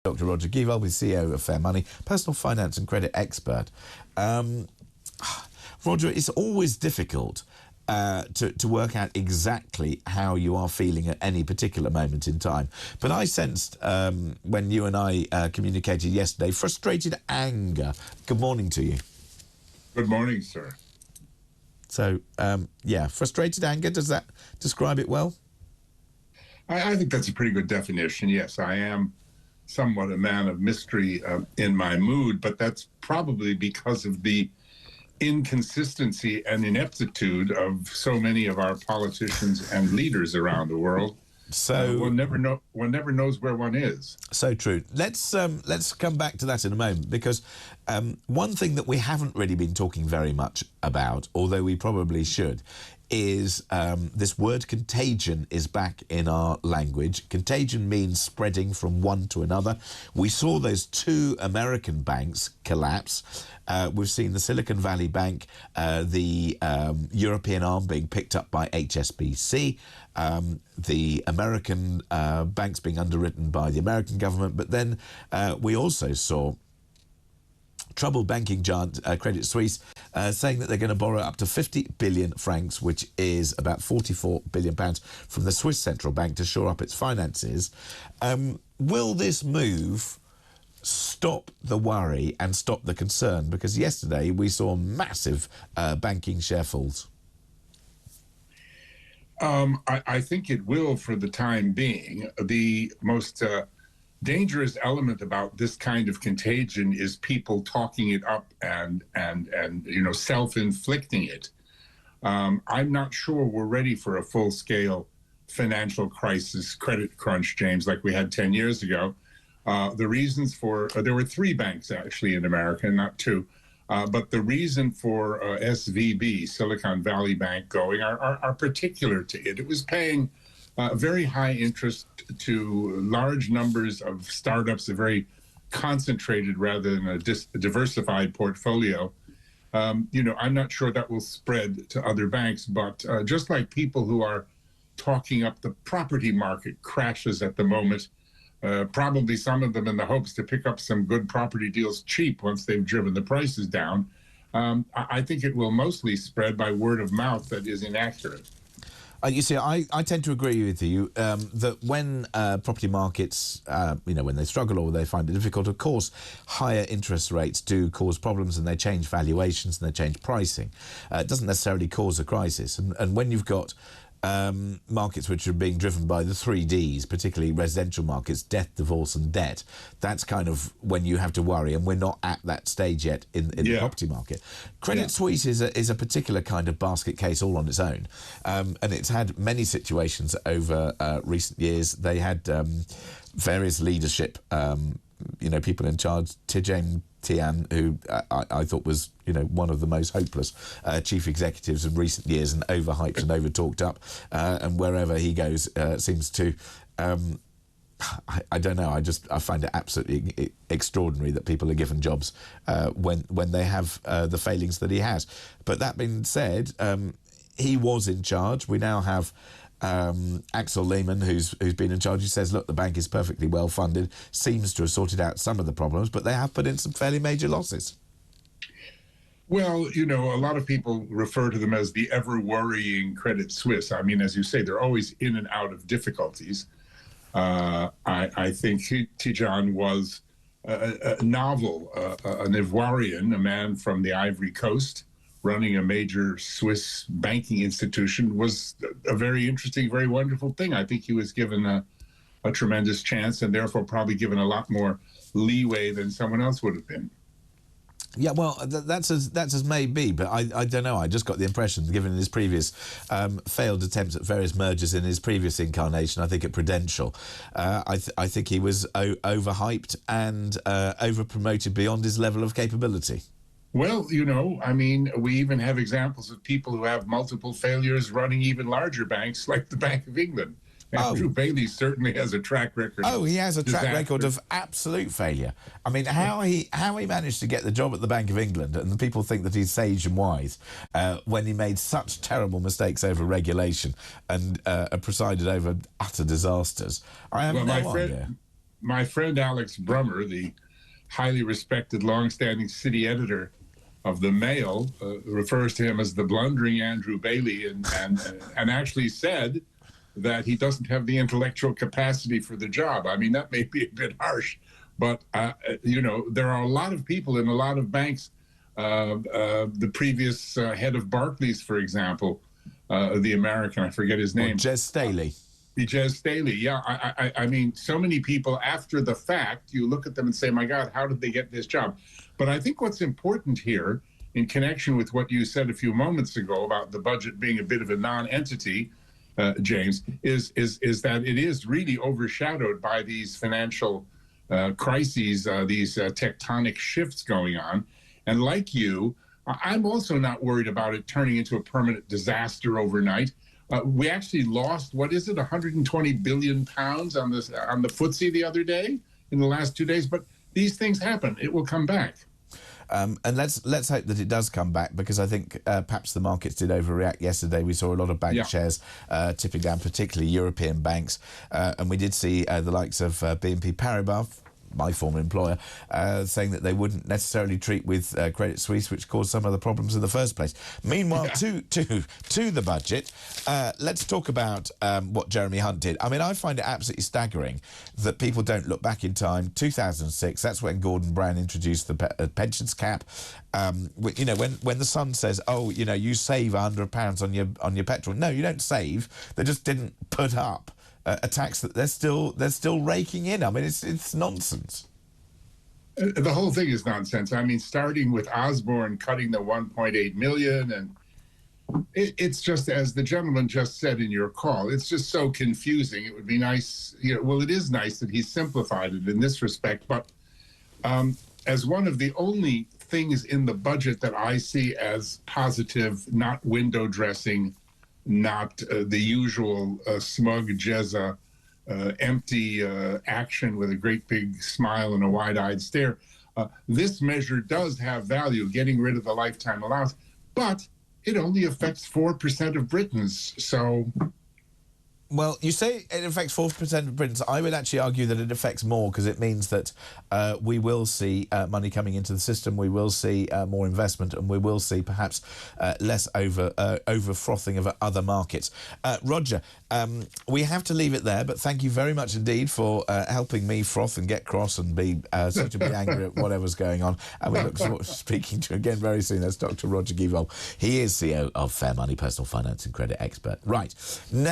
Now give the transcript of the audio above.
Dr. Roger Gievald, with CEO of Fair Money, personal finance and credit expert. Roger, it's always difficult to work out exactly how you are feeling at any particular moment in time. But I sensed when you and I communicated yesterday, frustrated anger. Good morning to you. Good morning, sir. So, yeah, frustrated anger, does that describe it well? I think that's a pretty good definition. Yes, I am somewhat a man of mystery in my mood, but that's probably because of the inconsistency and ineptitude of so many of our politicians and leaders around the world. So one never knows where one is. So true. Let's come back to that in a moment, because one thing that we haven't really been talking very much about, although we probably should, is this word contagion is back in our language. Contagion means spreading from one to another. We saw those two American banks collapse. We've seen the Silicon Valley Bank, the European arm being picked up by HSBC, the American banks being underwritten by the American government. But then we also saw troubled banking giant Credit Suisse saying that they're going to borrow up to 50 billion francs, which is about 44 billion pounds, from the Swiss central bank to shore up its finances. Will this move stop the worry and stop the concern? Because yesterday we saw massive banking share falls. I think it will for the time being. The most dangerous element about this kind of contagion is people talking it up and self-inflicting it. I'm not sure we're ready for a full-scale financial crisis, credit crunch, James, like we had 10 years ago. The reasons for there were 3 banks actually in America, not 2. But the reason for SVB, Silicon Valley Bank, going are particular to it. It was paying very high interest to large numbers of startups, a very concentrated rather than a diversified portfolio. I'm not sure that will spread to other banks, but just like people who are talking up the property market crashes at the moment, probably some of them in the hopes to pick up some good property deals cheap once they've driven the prices down. I think it will mostly spread by word of mouth that is inaccurate. You see, I tend to agree with you that when property markets, when they struggle or they find it difficult, of course, higher interest rates do cause problems, and they change valuations and they change pricing. It doesn't necessarily cause a crisis. And when you've got markets which are being driven by the 3 Ds, particularly residential markets, death, divorce and debt, that's kind of when you have to worry, and we're not at that stage yet in the property market. Credit Suisse is a particular kind of basket case all on its own, and it's had many situations over recent years. They had various leadership, people in charge. Tidjane Thiam, who I thought was, one of the most hopeless chief executives in recent years, and overhyped and overtalked up, and wherever he goes seems to, I don't know, I find it absolutely extraordinary that people are given jobs when they have the failings that he has. But that being said, he was in charge. We now have Axel Lehmann, who's been in charge. He says, look, the bank is perfectly well funded, seems to have sorted out some of the problems, but they have put in some fairly major losses. Well, a lot of people refer to them as the ever-worrying Credit Suisse. I mean, as you say, they're always in and out of difficulties. I think Tidjane was a novel, an Ivoirian, a man from the Ivory Coast, running a major Swiss banking institution, was a very interesting, very wonderful thing. I think he was given a tremendous chance, and therefore probably given a lot more leeway than someone else would have been. Yeah, well, that's as may be, but I don't know. I just got the impression, given his previous failed attempts at various mergers in his previous incarnation, I think at Prudential, I think he was overhyped and over-promoted beyond his level of capability. Well, I mean, we even have examples of people who have multiple failures running even larger banks, like the Bank of England. Andrew Bailey certainly has a track record. Oh, he has a track record of absolute failure. I mean, how he managed to get the job at the Bank of England, and the people think that he's sage and wise, when he made such terrible mistakes over regulation and presided over utter disasters. I have no idea. my friend Alex Brummer, the highly respected, long-standing city editor of the Mail, refers to him as the blundering Andrew Bailey, and actually said that he doesn't have the intellectual capacity for the job. I mean, that may be a bit harsh, but there are a lot of people in a lot of banks. The previous head of Barclays, for example, the American, I forget his name. Jez Staley. Jez Staley, yeah. I mean, so many people after the fact, you look at them and say, my God, how did they get this job? But I think what's important here, in connection with what you said a few moments ago about the budget being a bit of a non-entity, James, is that it is really overshadowed by these financial crises, these tectonic shifts going on. And like you, I'm also not worried about it turning into a permanent disaster overnight. We actually lost, what is it, 120 billion pounds on the FTSE the other day, in the last 2 days. But these things happen. It will come back. And let's hope that it does come back, because I think perhaps the markets did overreact yesterday. We saw a lot of bank shares tipping down, particularly European banks. And we did see the likes of BNP Paribas, my former employer, saying that they wouldn't necessarily treat with Credit Suisse, which caused some of the problems in the first place. Meanwhile, to the budget, let's talk about what Jeremy Hunt did. I mean, I find it absolutely staggering that people don't look back in time. 2006, that's when Gordon Brown introduced the pensions cap. When the Sun says, oh, you save £100 on your petrol. No, you don't save. They just didn't put up a tax that they're still raking in. I mean, it's nonsense. The whole thing is nonsense. I mean, starting with Osborne cutting the 1.8 million, and it's just, as the gentleman just said in your call, it's just so confusing. It would be nice, well, it is nice that he simplified it in this respect, but as one of the only things in the budget that I see as positive, not window dressing, not the usual smug Jezza, empty action with a great big smile and a wide-eyed stare. This measure does have value, getting rid of the lifetime allowance, but it only affects 4% of Britons. So, well, you say it affects 4% of Britons. I would actually argue that it affects more, because it means that we will see money coming into the system, we will see more investment, and we will see perhaps less over frothing of other markets. Roger, we have to leave it there, but thank you very much indeed for helping me froth and get cross and be suitably angry at whatever's going on. And we look forward to speaking to you again very soon. That's Dr. Roger Givol. He is CEO of Fair Money, personal finance and credit expert. Right, next.